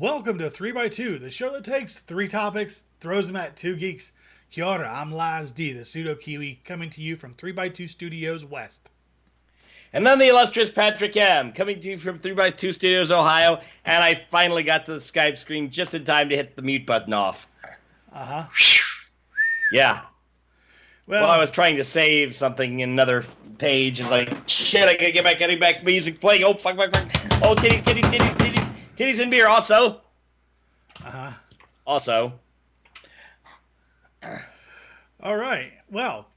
Welcome to 3x2, the show that takes three topics, throws them at two geeks. Kia ora, I'm Lars D, the Pseudo Kiwi, coming to you from 3x2 Studios West. And then the illustrious Patrick M, coming to you from 3x2 Studios, Ohio, and I finally got to the Skype screen just in time to hit the mute button off. Uh-huh. Yeah. Well, I was trying to save something in another page. It's like, shit, I gotta getting back music playing. Oh, fuck. Oh, titties and beer also. Uh-huh. Also. All right. Well,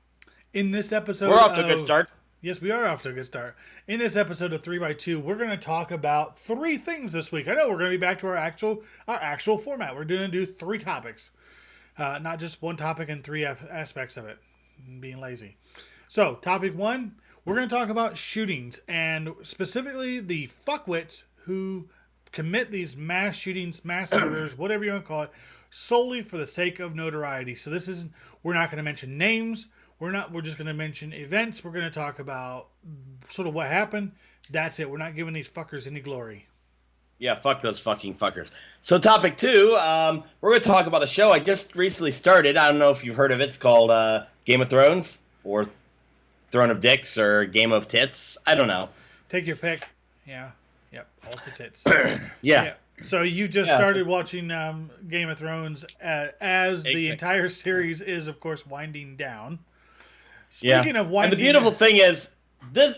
in this episode we're off to a good start. Yes, we are off to a good start. In this episode of 3x2, we're going to talk about three things this week. I know we're going to be back to our actual format. We're going to do three topics. Not just one topic and three aspects of it. Being lazy. So, topic one, we're going to talk about shootings, and specifically the fuckwits who commit these mass shootings, mass murders, whatever you want to call it, solely for the sake of notoriety. So this is, we're not going to mention names. We're just going to mention events. We're going to talk about sort of what happened. That's it. We're not giving these fuckers any glory. Yeah, fuck those fucking fuckers. So topic two, we're going to talk about a show I just recently started. I don't know if you've heard of it. It's called Game of Thrones or Throne of Dicks or Game of Tits. I don't know. Take your pick. Yeah. Yep. Also tits. Yeah. So you just started watching Game of Thrones as the entire series is, of course, winding down. Speaking of winding and the beautiful thing is, this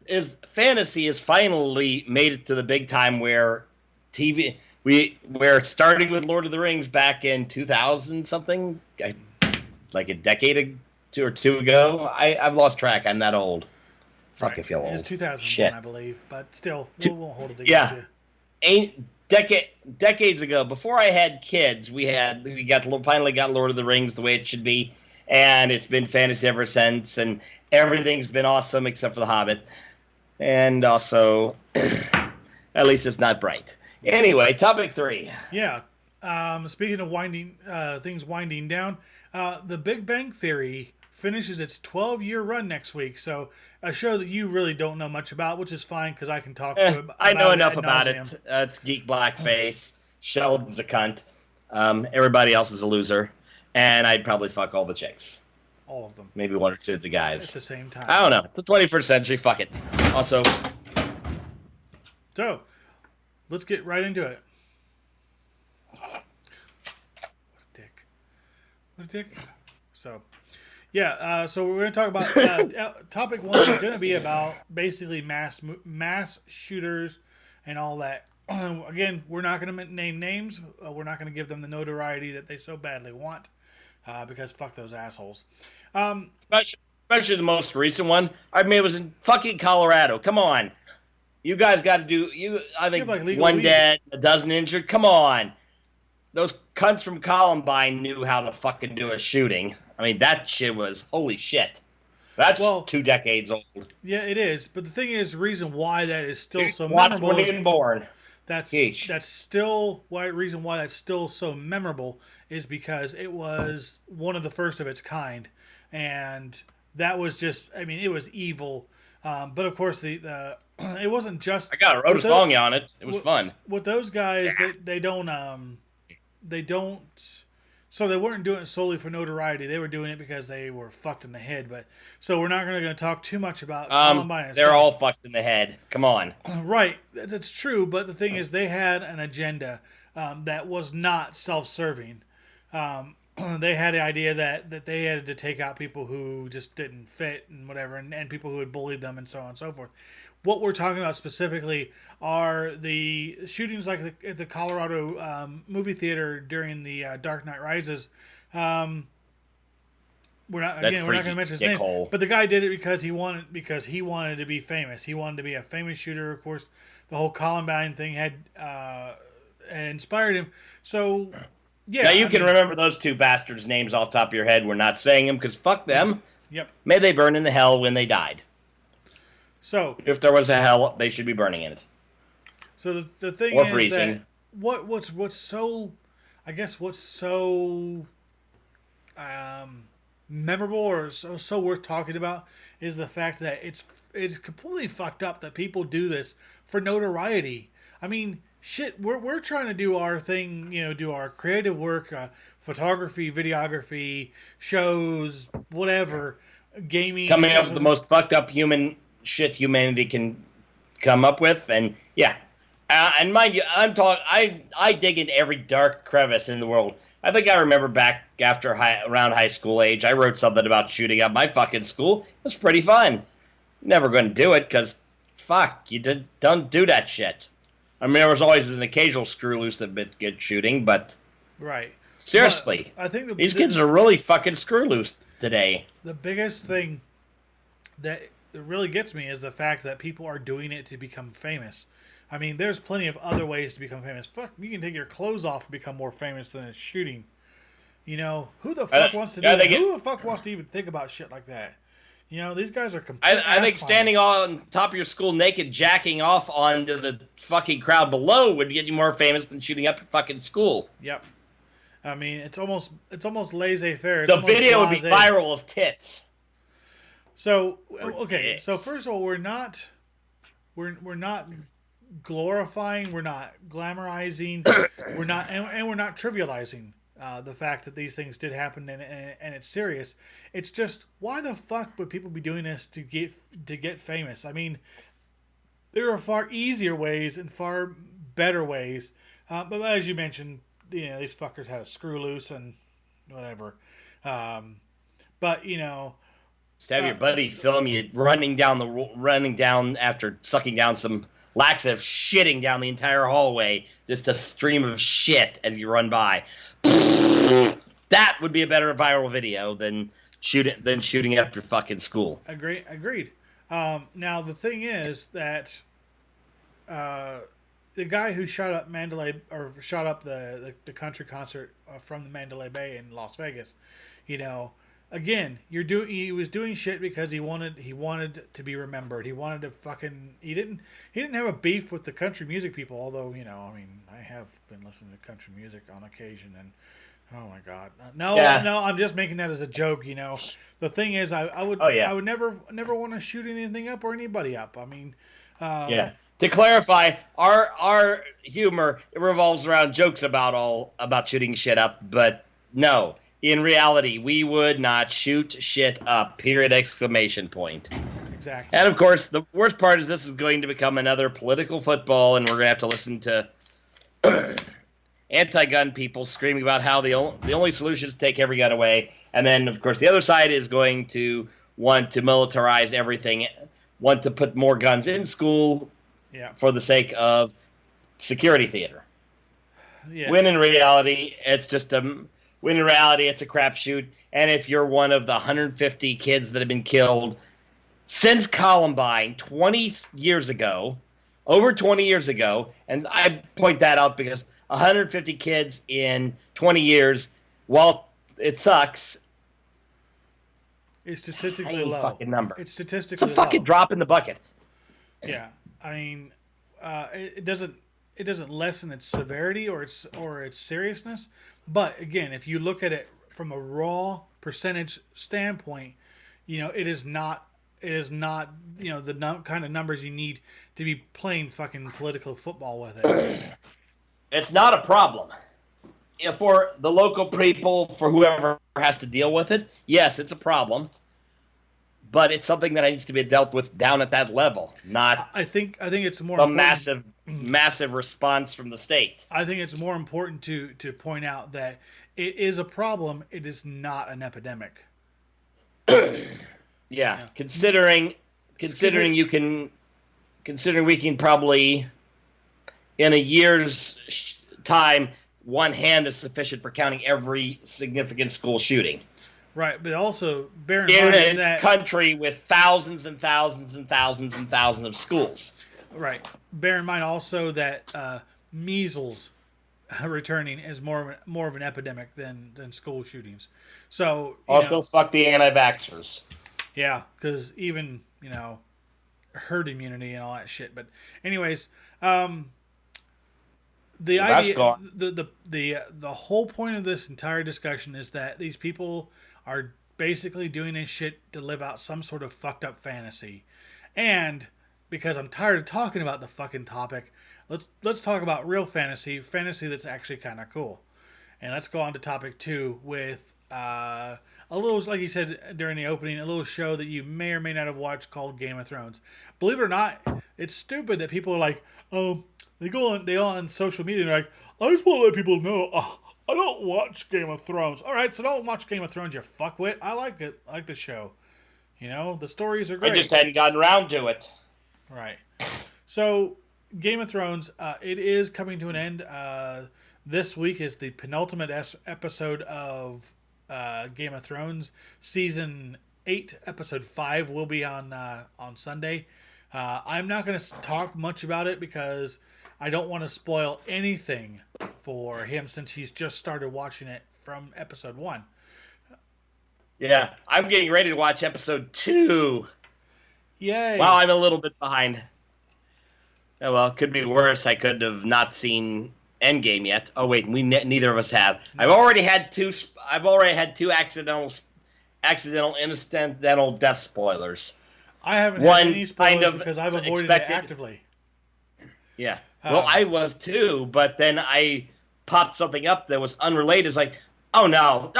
is fantasy has finally made it to the big time where we're starting with Lord of the Rings back in 2000 something, like a decade or two ago. I've lost track. I'm that old. Fuck, I feel old. It's 2001, Shit. I believe, but still, we won't hold it against you. Decades ago, before I had kids, we finally got Lord of the Rings the way it should be, and it's been fantasy ever since, and everything's been awesome except for The Hobbit, and also, at least it's not bright. Anyway, topic three. Yeah. Speaking of things winding down, The Big Bang Theory finishes its 12-year run next week. So a show that you really don't know much about, which is fine because I can talk to about I know it enough ad about nauseam. it. It's geek blackface. Sheldon's a cunt. Everybody else is a loser. And I'd probably fuck all the chicks. All of them. Maybe one or two of the guys. At the same time. I don't know. It's the 21st century. Fuck it. Also. So, let's get right into it. What a dick. So, yeah, so we're going to talk about topic one is going to be about basically mass shooters and all that. Again, we're not going to name names. We're not going to give them the notoriety that they so badly want because fuck those assholes. Especially the most recent one. I mean, it was in fucking Colorado. Come on. You guys got to do, I think like one dead, a dozen injured. Come on. Those cunts from Columbine knew how to fucking do a shooting. I mean, that shit was, holy shit. That's 2 decades old. Yeah, it is. But the thing is, the reason why that is still so memorable. memorable. Even born. That's still reason why that's still so memorable is because it was one of the first of its kind, and that was just, I mean, it was evil. But of course, the it wasn't just. I wrote a song on it. It was fun. With those guys, they don't. So they weren't doing it solely for notoriety. They were doing it because they were fucked in the head. But so we're not going to talk too much about Columbine. They're all fucked in the head. Come on. Right, that's true. But the thing is, they had an agenda that was not self-serving. They had the idea that they had to take out people who just didn't fit and whatever, and people who had bullied them and so on and so forth. What we're talking about specifically are the shootings like at the Colorado movie theater during the Dark Knight Rises. We're not going to mention his name, but the guy did it because he wanted to be famous. He wanted to be a famous shooter. Of course, the whole Columbine thing had inspired him. So, yeah. Now you can remember those two bastards' names off the top of your head. We're not saying them because fuck them. Yep. May they burn in the hell when they died. So, if there was a hell, they should be burning in it. So the thing or is freezing. that what's so memorable or so worth talking about is the fact that it's completely fucked up that people do this for notoriety. I mean, shit, we're trying to do our thing, do our creative work, photography, videography, shows, whatever, gaming. Coming up with the most fucked up human shit humanity can come up with, and yeah, and mind you, I dig into every dark crevice in the world. I think I remember back around high school age, I wrote something about shooting up my fucking school. It was pretty fun. Never going to do it because, fuck, don't do that shit. I mean, there was always an occasional screw loose that get shooting, but right. Seriously, but I think these kids are really fucking screw loose today. The biggest thing that really gets me is the fact that people are doing it to become famous. I mean, there's plenty of other ways to become famous. Fuck, you can take your clothes off and become more famous than a shooting. Who the fuck wants to do that? Who the fuck wants to even think about shit like that? These guys are complete I think standing on top of your school naked, jacking off onto the fucking crowd below would get you more famous than shooting up your fucking school. Yep. I mean, it's almost laissez-faire. The video would be viral as tits. So, okay. So first of all, we're not glorifying, we're not glamorizing, we're not trivializing the fact that these things did happen and it's serious. It's just, why the fuck would people be doing this to get famous? I mean, there are far easier ways and far better ways. But as you mentioned, these fuckers had a screw loose and whatever. But just have your buddy film you running down after sucking down some laxative, shitting down the entire hallway, just a stream of shit as you run by. That would be a better viral video than shooting up your fucking school. Agreed. Now the thing is that the guy who shot up the country concert from the Mandalay Bay in Las Vegas, again, he was doing shit because he wanted to be remembered. He wanted to fucking he didn't have a beef with the country music people, although, I have been listening to country music on occasion, and oh my god. No, I'm just making that as a joke, The thing is, I would never want to shoot anything up or anybody up. I mean, yeah. To clarify, our humor, it revolves around jokes about shooting shit up, but no. In reality, we would not shoot shit up, period, exclamation point. Exactly. And, of course, the worst part is this is going to become another political football, and we're going to have to listen to anti-gun people screaming about how the only solution is to take every gun away. And then, of course, the other side is going to want to militarize everything, want to put more guns in school for the sake of security theater. Yeah. When in reality, it's a crapshoot, and if you're one of the 150 kids that have been killed since Columbine over 20 years ago, and I point that out because 150 kids in 20 years, while it sucks, it's statistically low. Fucking number. It's statistically It's a fucking low. drop in the bucket. Yeah, I mean, it doesn't lessen its severity or its seriousness. But again, if you look at it from a raw percentage standpoint, it is not the kind of numbers you need to be playing fucking political football with it. It's not a problem. For the local people, for whoever has to deal with it, yes, it's a problem. But it's something that needs to be dealt with down at that level, not. I think it's more some massive response from the state. I think it's more important to point out that it is a problem. It is not an epidemic. Yeah, considering we can probably in a year's time, one hand is sufficient for counting every significant school shooting. Right, but also bear in mind that a country with thousands and thousands and thousands and thousands of schools. Right. Bear in mind also that measles returning is more of an epidemic than school shootings. So also fuck the anti-vaxxers. Yeah, because even herd immunity and all that shit. But anyways, the idea, the whole point of this entire discussion is that these people are basically doing this shit to live out some sort of fucked up fantasy, and because I'm tired of talking about the fucking topic, let's talk about real fantasy that's actually kind of cool. And let's go on to topic 2 with a little, like you said during the opening, a little show that you may or may not have watched called Game of Thrones. Believe it or not, it's stupid that people are like, oh, they go on social media and they're like, I just want to let people know, I don't watch Game of Thrones. All right, so don't watch Game of Thrones, you fuckwit. I like it. I like the show. You know, the stories are great. I just hadn't gotten around to it. Right. So, Game of Thrones, it is coming to an end. This week is the penultimate episode of Game of Thrones. Season 8, episode 5 will be on Sunday. I'm not going to talk much about it because I don't want to spoil anything for him since he's just started watching it from episode 1. Yeah, I'm getting ready to watch episode 2. Yay. Wow, I'm a little bit behind. Oh, well, it could be worse. I could have not seen Endgame yet. Oh, wait, neither of us have. No. I've already had two accidental incidental death spoilers. I haven't had any spoilers because I've avoided it actively. Yeah. Well, I was too, but then I popped something up that was unrelated. It's like, oh no,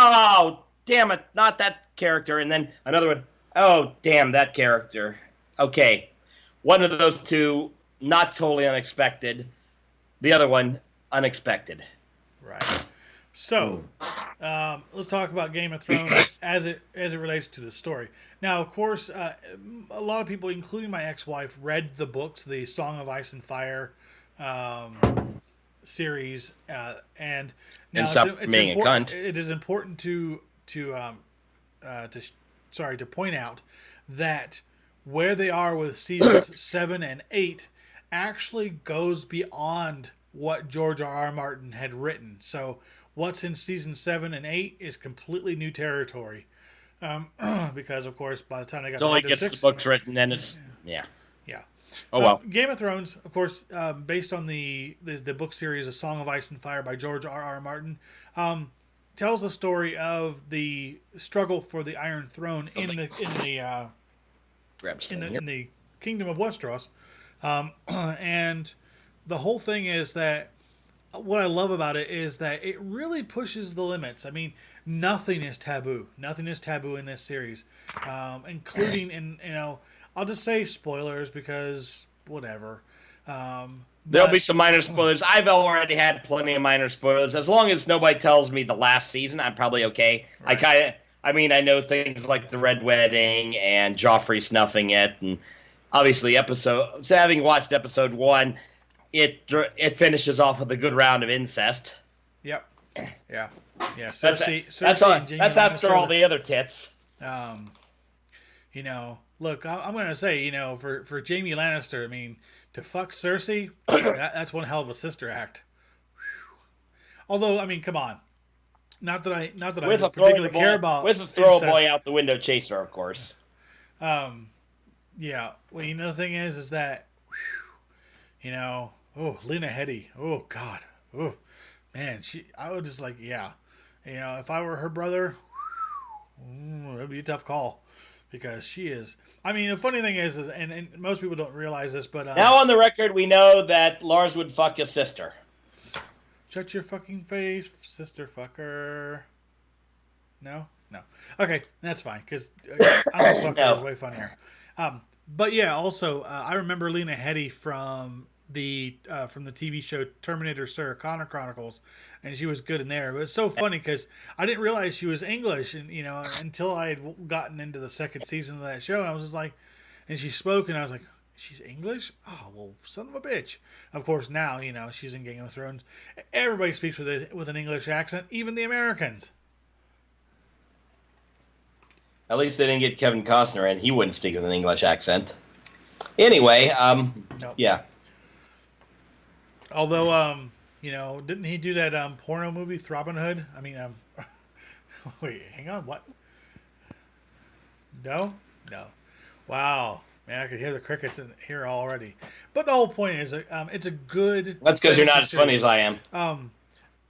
damn it, not that character. And then another one, oh, damn, that character. Okay. One of those two, not totally unexpected. The other one, unexpected. Right. So, let's talk about Game of Thrones as it relates to the story. Now, of course, a lot of people, including my ex-wife, read the books, the Song of Ice and Fire series, and now it is important to point out that where they are with seasons 7 and 8 actually goes beyond what George R.R. Martin had written. So what's in season 7 and 8 is completely new territory. Because, of course, by the time they got to the books written, then it's... Yeah. Oh, well. Game of Thrones, of course, based on the book series A Song of Ice and Fire by George R.R. Martin, tells the story of the struggle for the Iron Throne in the Kingdom of Westeros. And the whole thing is that what I love about it is that it really pushes the limits. I mean, nothing is taboo. Nothing is taboo in this series, including I'll just say spoilers because whatever. There'll be some minor spoilers. I've already had plenty of minor spoilers. As long as nobody tells me the last season, I'm probably okay. Right. I know things like the Red Wedding and Joffrey snuffing it, and obviously having watched episode 1, it finishes off with a good round of incest. Yep. Yeah. Cersei that's after all the other tits. Look, I'm going to say, for Jaime Lannister, I mean, to fuck Cersei, that's one hell of a sister act. Whew. Although, I mean, come on. Not that I particularly care about with a throw a boy out the window chaser, of course. Yeah. Well, the thing is that, Lena Headey. Oh God. Oh man, I would just if I were her brother, it'd be a tough call because she is. I mean, the funny thing is and most people don't realize this, but now on the record, we know that Lars would fuck his sister. Shut your fucking face, sister fucker. No? Okay, that's fine, because I'm a fucker is way funnier. But yeah, also, I remember Lena Headey from the TV show Terminator Sarah Connor Chronicles, and she was good in there. But it's so funny, because I didn't realize she was English, and until I had gotten into the second season of that show, and I was just like, and she spoke, and I was like, she's English? Oh, well, son of a bitch. Of course, now, she's in Game of Thrones. Everybody speaks with an English accent, even the Americans. At least they didn't get Kevin Costner in. He wouldn't speak with an English accent. Anyway, nope. Yeah. Although, didn't he do that porno movie, Throbbing Hood? I mean, wait, hang on, what? No? Wow. Man, I could hear the crickets in here already. But the whole point is, it's a good... That's because you're not as funny as I am.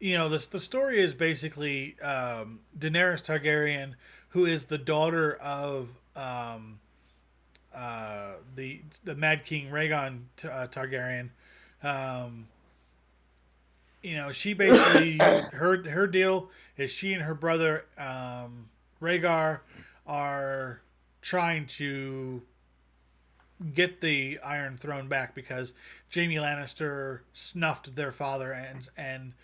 The story is basically Daenerys Targaryen, who is the daughter of the the Mad King Rhaegon Targaryen. She basically her deal is she and her brother Rhaegar are trying to get the Iron Throne back because Jaime Lannister snuffed their father and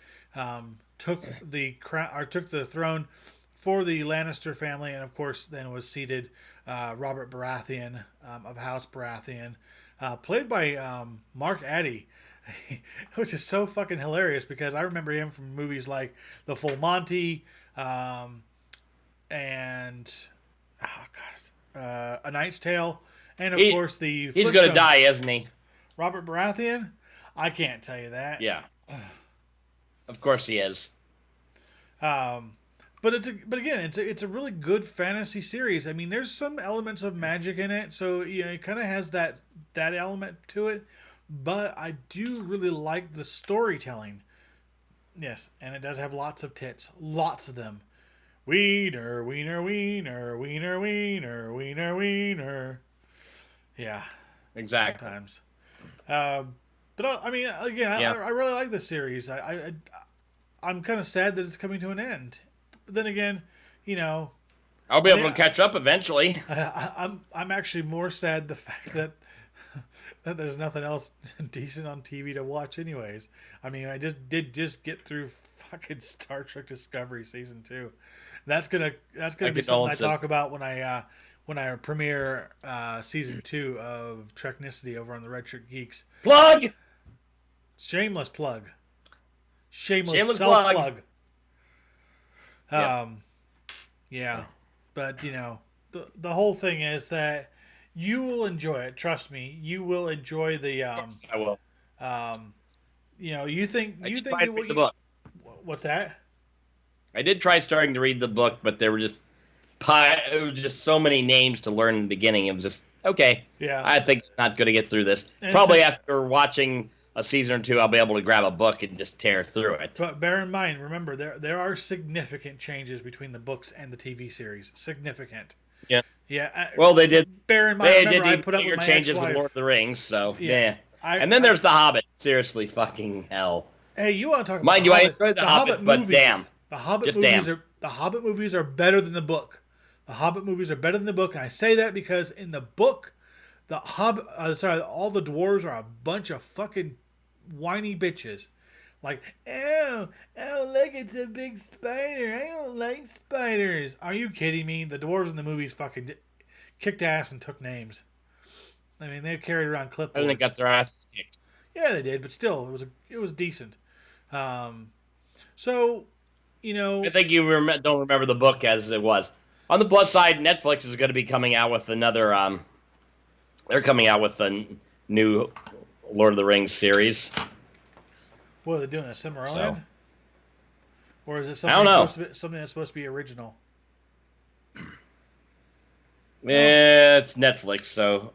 took the crown or took the throne for the Lannister family, and of course then was seated Robert Baratheon of House Baratheon, played by Mark Addy. Which is so fucking hilarious because I remember him from movies like The Full Monty, and A Knight's Tale, and of course he's gonna die, isn't he? Robert Baratheon? I can't tell you that. Yeah, of course he is. But again, it's a really good fantasy series. I mean, there's some elements of magic in it, so it kind of has that element to it. But I do really like the storytelling. Yes, and it does have lots of tits. Lots of them. Wiener, wiener, wiener, wiener, wiener, wiener, wiener. Yeah. Exactly. Sometimes. But I mean, again, I really like the series. I'm kind of sad that it's coming to an end. But then again, I'll be able to catch up eventually. I'm actually more sad the fact that there's nothing else decent on TV to watch anyways. I mean, I just did get through fucking Star Trek Discovery season 2. That's gonna be something I talk about when I premiere season 2 of Treknicity over on the Red Shirt Geeks. Plug. Shameless plug. Shameless self plug. Yeah. But the whole thing is that you will enjoy it. Trust me, you will enjoy the. I will. You think you read the book. What's that? I did try starting to read the book, but there were just so many names to learn in the beginning. It was just okay. Yeah, I think I'm not going to get through this. And probably after watching a season or two, I'll be able to grab a book and just tear through it. But bear in mind, remember there are significant changes between the books and the TV series. Significant. Yeah. Yeah. Well, they did. Bear in mind, they remember, did I put up with my changes ex-wife. with Lord of the Rings, so yeah. And then there's The Hobbit. Seriously, fucking hell. Hey, you want to talk about Mind the you, Hobbit? I enjoyed The Hobbit, movies. but damn. The Hobbit movies are better than the book. The Hobbit movies are better than the book, and I say that because in the book, all the dwarves are a bunch of fucking whiny bitches. Like, oh, look, it's a big spider. I don't like spiders. Are you kidding me? The dwarves in the movies fucking kicked ass and took names. I mean, they carried around clipboards. And they got their asses kicked. Yeah, they did, but still, it was decent. So, I think you don't remember the book as it was. On the plus side, Netflix is going to be coming out with another. They're coming out with a new Lord of the Rings series. What are they doing? A Cimarron? So. Or is it something that's supposed to be original? It's Netflix, so.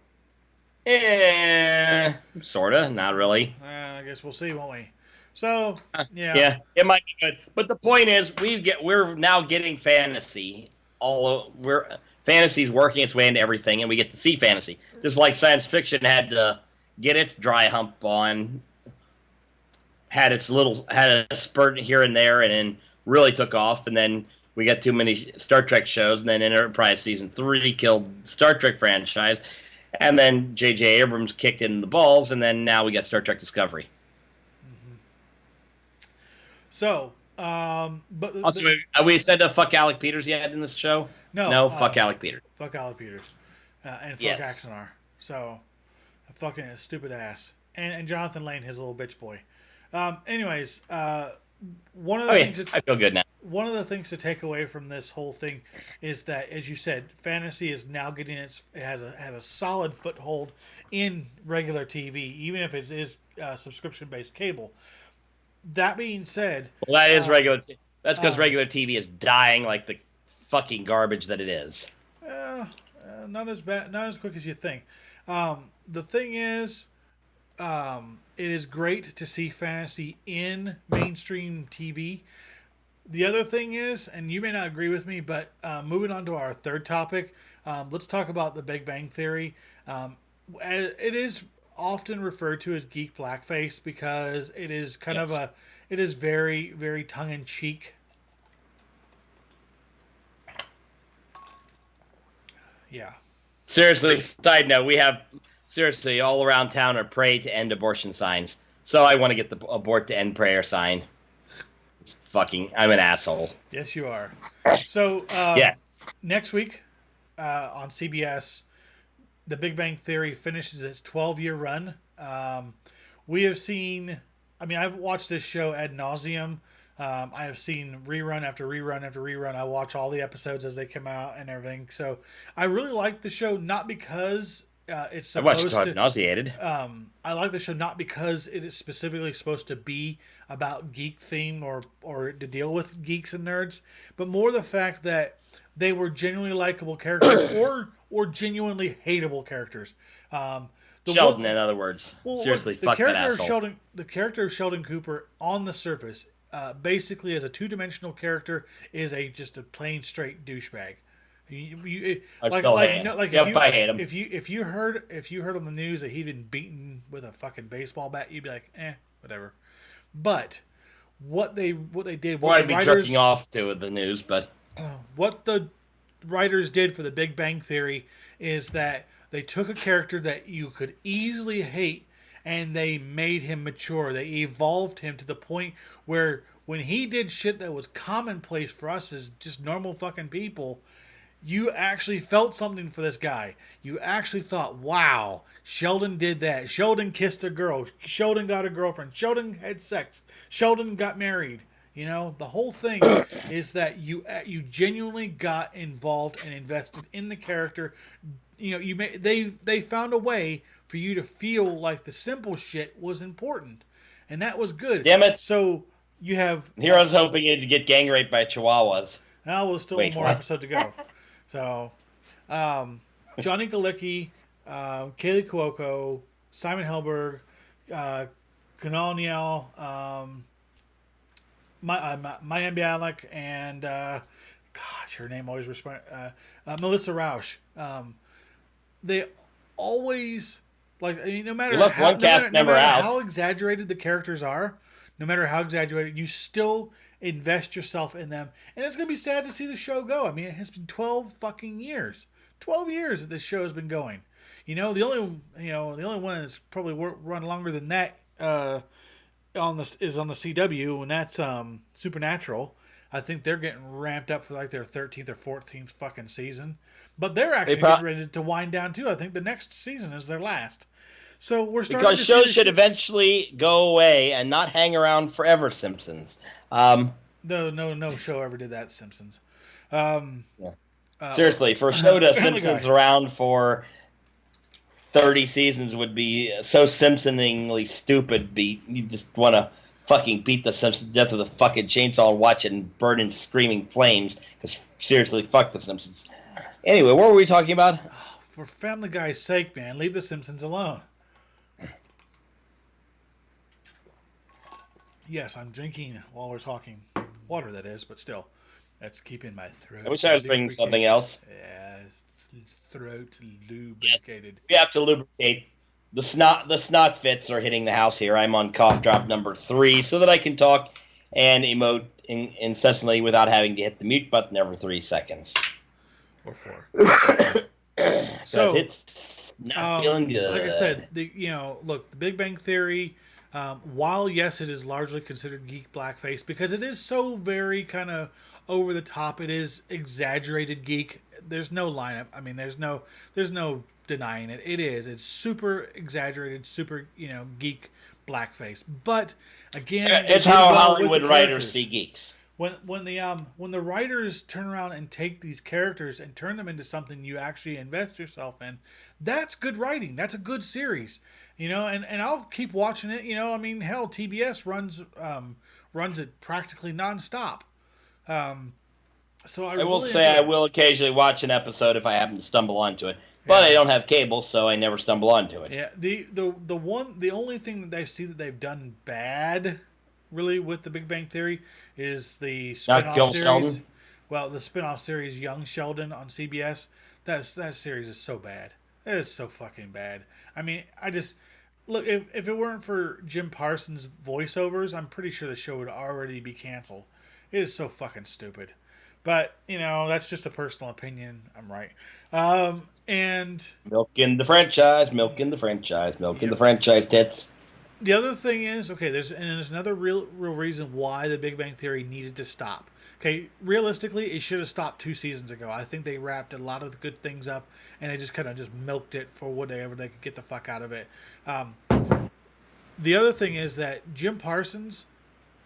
Sorta, not really. I guess we'll see, won't we? So, yeah. Yeah, it might be good. But the point is, we're now getting fantasy. Fantasy's working its way into everything, and we get to see fantasy. Just like science fiction had to get its dry hump on, had a spurt here and there, and then really took off, and then we got too many Star Trek shows, and then Enterprise Season 3 killed Star Trek franchise, and then J.J. Abrams kicked in the balls, and then now we got Star Trek Discovery. Mm-hmm. So, but also, we said to fuck Alec Peters yet in this show? No, fuck Alec Peters. Fuck Alec Peters. And fuck yes. Axanar. So, fucking his stupid ass. And Jonathan Lane, his little bitch boy. Anyways, one of the things I feel good now. One of the things to take away from this whole thing is that, as you said, fantasy is now getting it has a solid foothold in regular TV, even if it is subscription based cable. That being said, well, that is regular. That's because regular TV is dying like the fucking garbage that it is. Not as bad, not as quick as you think. The thing is, it is great to see fantasy in mainstream TV. The other thing is, and you may not agree with me, but moving on to our third topic, let's talk about the Big Bang Theory. it is often referred to as geek blackface because it is kind of it is very, very tongue in cheek. Yeah. Seriously, side note, we have seriously all around town are pray to end abortion signs. So I want to get the abort to end prayer sign. It's fucking, I'm an asshole. Yes, you are. So Yes. next week on CBS, The Big Bang Theory finishes its 12-year run. We have seen, I mean, I've watched this show ad nauseum. I have seen rerun after rerun after rerun. I watch all the episodes as they come out and everything. So I really like the show, not because it's supposed I watched it till I'm nauseated. I like the show not because it is specifically supposed to be about geek theme or to deal with geeks and nerds, but more the fact that they were genuinely likable characters or genuinely hateable characters. Sheldon, in other words. Seriously, fuck that asshole. The character of Sheldon Cooper on the surface, basically as a two-dimensional character, is just a plain straight douchebag. I hate him. If you heard on the news that he'd been beaten with a fucking baseball bat, you'd be like, whatever. But what they did, well, I'd be jerking off to the news, but what the writers did for The Big Bang Theory is that they took a character that you could easily hate and they made him mature. They evolved him to the point where when he did shit that was commonplace for us as just normal fucking people, you actually felt something for this guy. You actually thought, wow, Sheldon did that. Sheldon kissed a girl. Sheldon got a girlfriend. Sheldon had sex. Sheldon got married. You know, the whole thing is that you genuinely got involved and invested in the character. You know, they found a way for you to feel like the simple shit was important, and that was good. Damn it! So you have here I was hoping to get gang raped by chihuahuas. Now there's still one more episode to go. So, Johnny Galecki, Kaylee Cuoco, Simon Helberg, Kunal Niel, Maya Bialik, and gosh, her name always Melissa Rauch. They always no matter how exaggerated the characters are, no matter how exaggerated, you still invest yourself in them. And it's going to be sad to see the show go. I mean, it has been 12 fucking years. 12 years that this show has been going. You know, the only one that's probably run longer than that is on the CW, and that's Supernatural. I think they're getting ramped up for like their 13th or 14th fucking season. But they're actually getting ready to wind down too. I think the next season is their last. So we're starting because shows should eventually go away and not hang around forever. Simpsons. No show ever did that. Simpsons. Seriously, for a show to Simpsons around for 30 seasons would be so Simpsoningly stupid. You just want to fucking beat the Simpsons to death with a fucking chainsaw and watch it and burn in screaming flames. Because seriously, fuck the Simpsons. Anyway, what were we talking about? Oh, for Family Guy's sake, man, leave the Simpsons alone. Yes, I'm drinking while we're talking. Water, that is, but still. That's keeping my throat. I wish I was drinking something else. Yeah, throat lubricated. Yes, we have to lubricate. The snot fits are hitting the house here. I'm on cough drop number 3 so that I can talk and emote incessantly without having to hit the mute button every 3 seconds. Or 4. So it's not feeling good. Like I said, The Big Bang Theory, while yes, it is largely considered geek blackface because it is so very kind of over the top. It is exaggerated geek. There's no lineup. I mean, there's no denying it. It's super exaggerated, super geek blackface. But again, it's how Hollywood writers see geeks. When the writers turn around and take these characters and turn them into something you actually invest yourself in, that's good writing. That's a good series, and I'll keep watching it. I mean, hell, TBS runs it practically nonstop. So I will say I will occasionally watch an episode if I happen to stumble onto it, but I don't have cable, so I never stumble onto it. Yeah, the only thing that I see that they've done bad, really, with the Big Bang Theory is the spin-off series. Sheldon? Well, the spin-off series Young Sheldon on CBS. That series is so bad. It is so fucking bad. I mean, I just look if it weren't for Jim Parsons' voiceovers, I'm pretty sure the show would already be canceled. It is so fucking stupid. But that's just a personal opinion. I'm right. And Milking the franchise, milking the franchise, milking the yep. franchise tits. The other thing is, okay, there's another real reason why the Big Bang Theory needed to stop. Okay, realistically, it should have stopped 2 seasons ago. I think they wrapped a lot of the good things up, and they just kind of just milked it for whatever they could get the fuck out of it. The other thing is that Jim Parsons,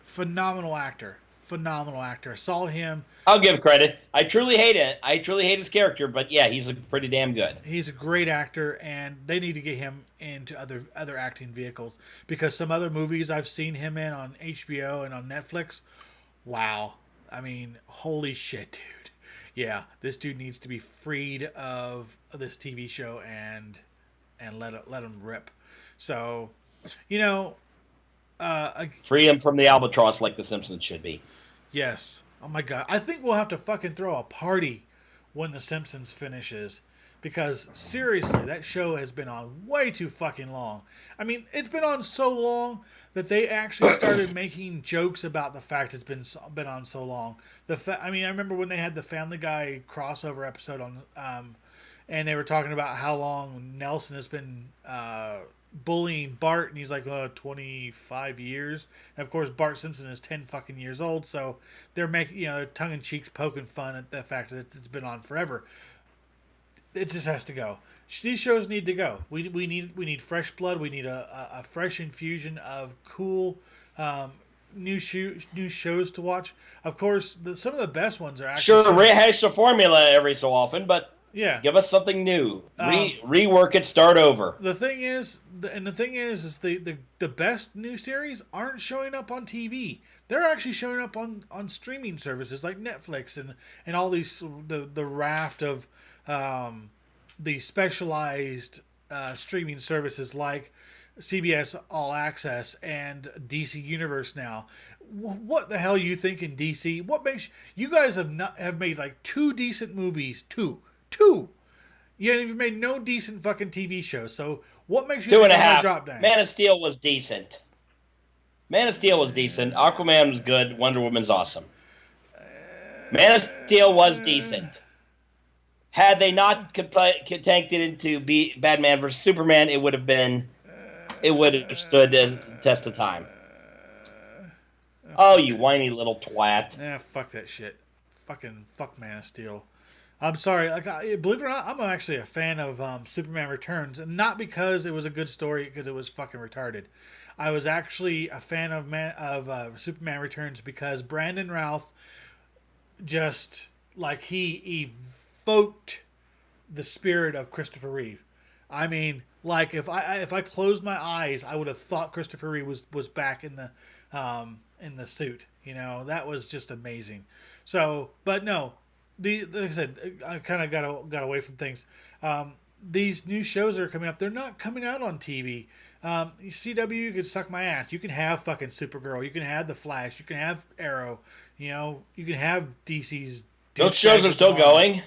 phenomenal actor, phenomenal actor. I saw him. I'll give credit. I truly hate it. I truly hate his character, but yeah, he's pretty damn good. He's a great actor, and they need to get him into other acting vehicles because some other movies I've seen him in on HBO and on Netflix, wow. I mean, holy shit, dude. Yeah, this dude needs to be freed of this TV show and let him rip. So, free him from the albatross like the Simpsons should be. Yes. Oh my god. I think we'll have to fucking throw a party when The Simpsons finishes. Because seriously, that show has been on way too fucking long. I mean, it's been on so long that they actually started making jokes about the fact it's been on so long. I remember when they had the Family Guy crossover episode on, and they were talking about how long Nelson has been bullying Bart, and he's like, 25 years. And of course, Bart Simpson is 10 fucking years old, so they're making, tongue in cheek poking fun at the fact that it's been on forever. It just has to go. These shows need to go. We need fresh blood. We need a fresh infusion of cool new shows to watch. Of course, some of the best ones are actually rehash the formula every so often, but yeah, give us something new. Rework it. Start over. The thing is the best new series aren't showing up on TV. They're actually showing up on streaming services like Netflix and all these the raft of the specialized streaming services like CBS All Access and DC Universe now. What the hell are you thinking, DC? What makes you guys have made like 2 decent movies? Two. You've made no decent fucking TV shows. So what makes you 2.5 drop down? Man of Steel was decent. Aquaman was good. Wonder Woman's awesome. Man of Steel was decent. Had they not tanked it into Batman vs Superman, it would have stood as test of time. Oh, you whiny little twat! Fuck that shit. Fuck Man of Steel. I'm sorry. Believe it or not, I'm actually a fan of Superman Returns, and not because it was a good story, because it was fucking retarded. I was actually a fan of Superman Returns because Brandon Routh just he evoked the spirit of Christopher Reeve. I mean, if I closed my eyes, I would have thought Christopher Reeve was back in the suit. That was just amazing. So, but no. Like I said, I kind of got away from things. These new shows that are coming up, they're not coming out on TV. CW, you can suck my ass. You can have fucking Supergirl. You can have The Flash. You can have Arrow. You can have DC's. Those shows are still going.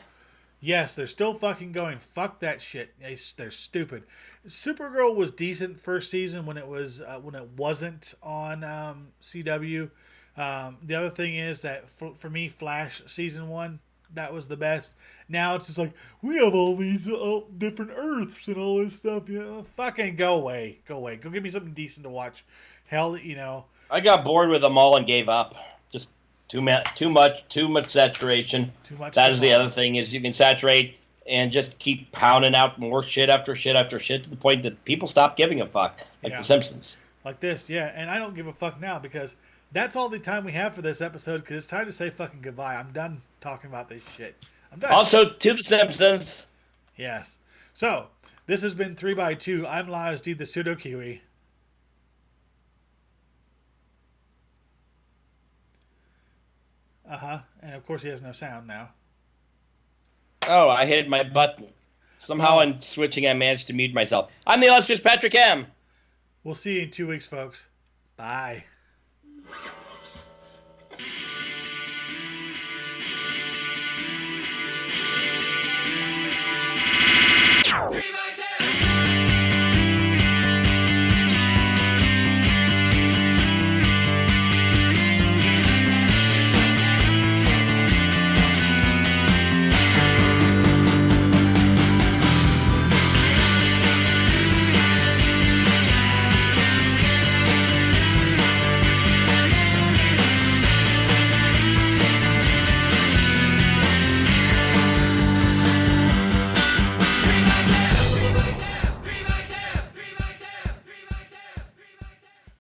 Yes, they're still fucking going. Fuck that shit. They're stupid. Supergirl was decent first season when it wasn't on CW. The other thing is that for me, Flash season 1. That was the best. Now it's just like, we have all these different Earths and all this stuff. Fucking go away. Go give me something decent to watch. Hell, I got bored with them all and gave up. Just too much saturation. That is the other thing, is you can saturate and just keep pounding out more shit after shit after shit to the point that people stop giving a fuck. Like The Simpsons. Like this, yeah. And I don't give a fuck now because that's all the time we have for this episode, because it's time to say fucking goodbye. I'm done talking about this shit. I'm done. Also, to The Simpsons. Yes. So, this has been 3x2. I'm Lars, the Pseudo Kiwi. And of course he has no sound now. Oh, I hit my button. Somehow in switching I managed to mute myself. I'm the illustrious Patrick M. We'll see you in 2 weeks, folks. Bye. Viva